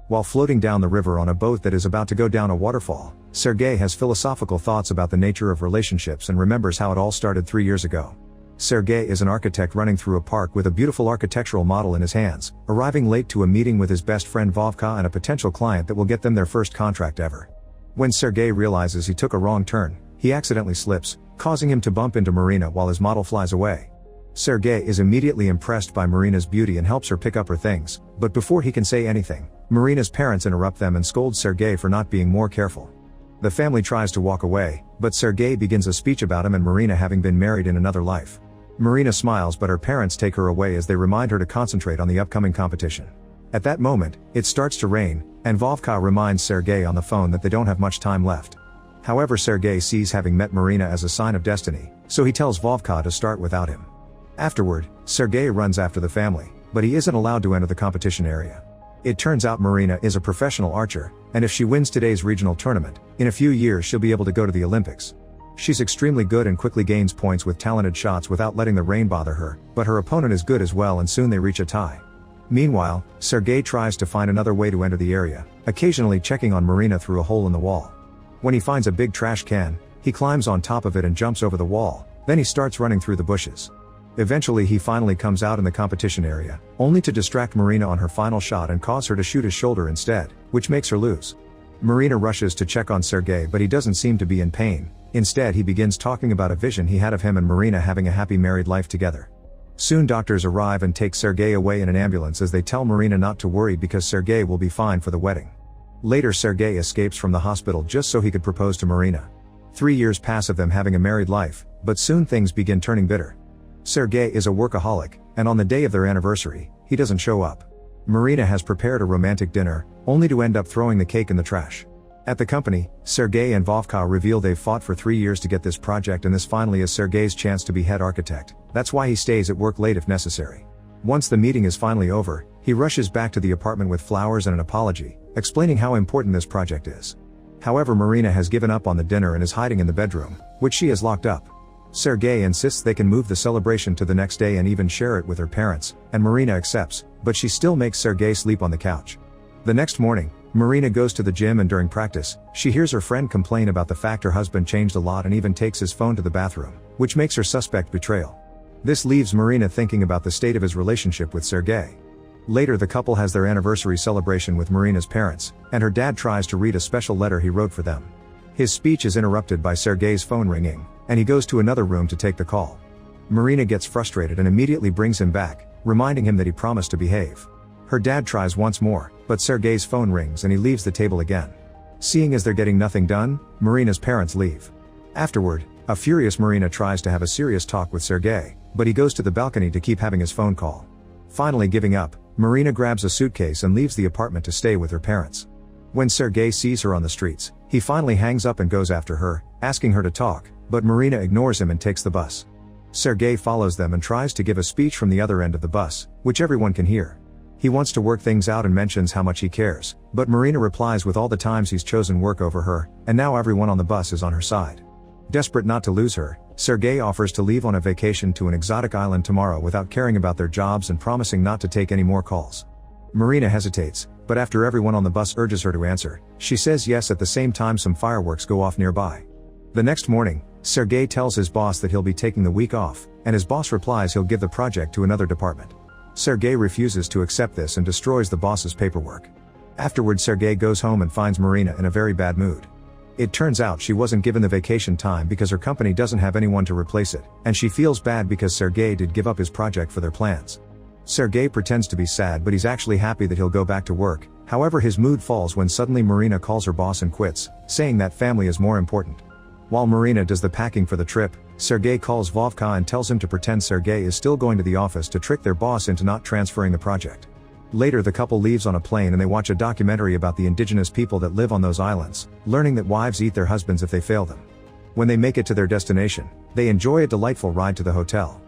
While floating down the river on a boat that is about to go down a waterfall, Sergei has philosophical thoughts about the nature of relationships and remembers how it all started 3 years ago. Sergei is an architect running through a park with a beautiful architectural model in his hands, arriving late to a meeting with his best friend Vovka and a potential client that will get them their first contract ever. When Sergei realizes he took a wrong turn, he accidentally slips, causing him to bump into Marina while his model flies away. Sergei is immediately impressed by Marina's beauty and helps her pick up her things, but before he can say anything, Marina's parents interrupt them and scold Sergei for not being more careful. The family tries to walk away, but Sergei begins a speech about him and Marina having been married in another life. Marina smiles, but her parents take her away as they remind her to concentrate on the upcoming competition. At that moment, it starts to rain, and Vovka reminds Sergei on the phone that they don't have much time left. However, Sergei sees having met Marina as a sign of destiny, so he tells Vovka to start without him. Afterward, Sergei runs after the family, but he isn't allowed to enter the competition area. It turns out Marina is a professional archer, and if she wins today's regional tournament, in a few years she'll be able to go to the Olympics. She's extremely good and quickly gains points with talented shots without letting the rain bother her, but her opponent is good as well and soon they reach a tie. Meanwhile, Sergei tries to find another way to enter the area, occasionally checking on Marina through a hole in the wall. When he finds a big trash can, he climbs on top of it and jumps over the wall, then he starts running through the bushes. Eventually he finally comes out in the competition area, only to distract Marina on her final shot and cause her to shoot his shoulder instead, which makes her lose. Marina rushes to check on Sergei, but he doesn't seem to be in pain. Instead, he begins talking about a vision he had of him and Marina having a happy married life together. Soon doctors arrive and take Sergei away in an ambulance as they tell Marina not to worry because Sergei will be fine for the wedding. Later, Sergei escapes from the hospital just so he could propose to Marina. 3 years pass of them having a married life, but soon things begin turning bitter. Sergei is a workaholic, and on the day of their anniversary, he doesn't show up. Marina has prepared a romantic dinner, only to end up throwing the cake in the trash. At the company, Sergei and Vovka reveal they've fought for 3 years to get this project, and this finally is Sergei's chance to be head architect. That's why he stays at work late if necessary. Once the meeting is finally over, he rushes back to the apartment with flowers and an apology, explaining how important this project is. However, Marina has given up on the dinner and is hiding in the bedroom, which she has locked up. Sergei insists they can move the celebration to the next day and even share it with her parents, and Marina accepts, but she still makes Sergei sleep on the couch. The next morning, Marina goes to the gym, and during practice, she hears her friend complain about the fact her husband changed a lot and even takes his phone to the bathroom, which makes her suspect betrayal. This leaves Marina thinking about the state of his relationship with Sergei. Later, the couple has their anniversary celebration with Marina's parents, and her dad tries to read a special letter he wrote for them. His speech is interrupted by Sergei's phone ringing, and he goes to another room to take the call. Marina gets frustrated and immediately brings him back, reminding him that he promised to behave. Her dad tries once more, but Sergei's phone rings and he leaves the table again. Seeing as they're getting nothing done, Marina's parents leave. Afterward, a furious Marina tries to have a serious talk with Sergei, but he goes to the balcony to keep having his phone call. Finally giving up, Marina grabs a suitcase and leaves the apartment to stay with her parents. When Sergei sees her on the streets, he finally hangs up and goes after her, asking her to talk, but Marina ignores him and takes the bus. Sergei follows them and tries to give a speech from the other end of the bus, which everyone can hear. He wants to work things out and mentions how much he cares, but Marina replies with all the times he's chosen work over her, and now everyone on the bus is on her side. Desperate not to lose her, Sergei offers to leave on a vacation to an exotic island tomorrow without caring about their jobs and promising not to take any more calls. Marina hesitates, but after everyone on the bus urges her to answer, she says yes. At the same time, some fireworks go off nearby. The next morning, Sergei tells his boss that he'll be taking the week off, and his boss replies he'll give the project to another department. Sergei refuses to accept this and destroys the boss's paperwork. Afterward, Sergei goes home and finds Marina in a very bad mood. It turns out she wasn't given the vacation time because her company doesn't have anyone to replace it, and she feels bad because Sergei did give up his project for their plans. Sergei pretends to be sad, but he's actually happy that he'll go back to work. However, his mood falls when suddenly Marina calls her boss and quits, saying that family is more important. While Marina does the packing for the trip, Sergei calls Vovka and tells him to pretend Sergei is still going to the office to trick their boss into not transferring the project. Later, the couple leaves on a plane and they watch a documentary about the indigenous people that live on those islands, learning that wives eat their husbands if they fail them. When they make it to their destination, they enjoy a delightful ride to the hotel.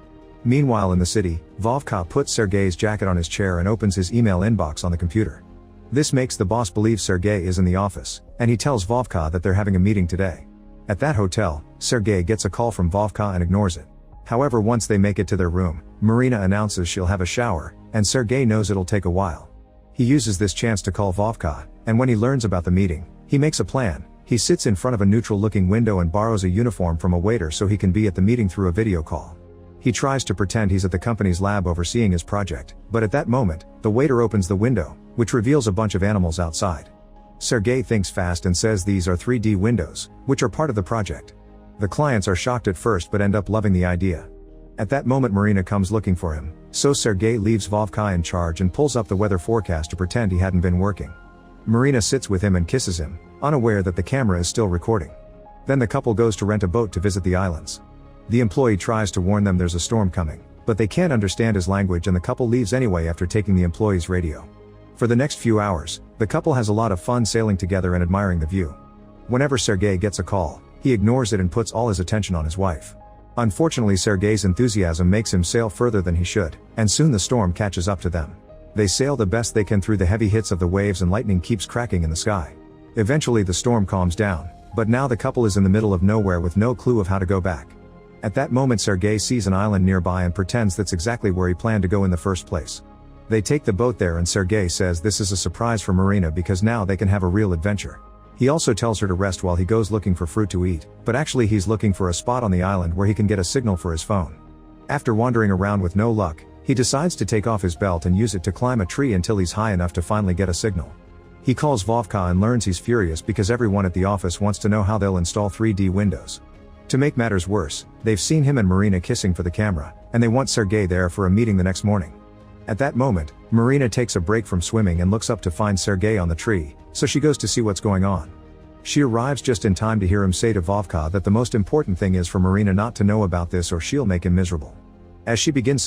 Meanwhile, in the city, Vovka puts Sergei's jacket on his chair and opens his email inbox on the computer. This makes the boss believe Sergei is in the office, and he tells Vovka that they're having a meeting today. At that hotel, Sergei gets a call from Vovka and ignores it. However, once they make it to their room, Marina announces she'll have a shower, and Sergei knows it'll take a while. He uses this chance to call Vovka, and when he learns about the meeting, he makes a plan. He sits in front of a neutral-looking window and borrows a uniform from a waiter so he can be at the meeting through a video call. He tries to pretend he's at the company's lab overseeing his project, but at that moment, the waiter opens the window, which reveals a bunch of animals outside. Sergei thinks fast and says these are 3D windows, which are part of the project. The clients are shocked at first but end up loving the idea. At that moment Marina comes looking for him, so Sergei leaves Vovka in charge and pulls up the weather forecast to pretend he hadn't been working. Marina sits with him and kisses him, unaware that the camera is still recording. Then the couple goes to rent a boat to visit the islands. The employee tries to warn them there's a storm coming, but they can't understand his language and the couple leaves anyway after taking the employee's radio. For the next few hours, the couple has a lot of fun sailing together and admiring the view. Whenever Sergei gets a call, he ignores it and puts all his attention on his wife. Unfortunately, Sergei's enthusiasm makes him sail further than he should, and soon the storm catches up to them. They sail the best they can through the heavy hits of the waves and lightning keeps cracking in the sky. Eventually the storm calms down, but now the couple is in the middle of nowhere with no clue of how to go back. At that moment Sergei sees an island nearby and pretends that's exactly where he planned to go in the first place. They take the boat there and Sergei says this is a surprise for Marina because now they can have a real adventure. He also tells her to rest while he goes looking for fruit to eat, but actually he's looking for a spot on the island where he can get a signal for his phone. After wandering around with no luck, he decides to take off his belt and use it to climb a tree until he's high enough to finally get a signal. He calls Vovka and learns he's furious because everyone at the office wants to know how they'll install 3D windows. To make matters worse, they've seen him and Marina kissing for the camera, and they want Sergei there for a meeting the next morning. At that moment, Marina takes a break from swimming and looks up to find Sergei on the tree, so she goes to see what's going on. She arrives just in time to hear him say to Vovka that the most important thing is for Marina not to know about this or she'll make him miserable. As she begins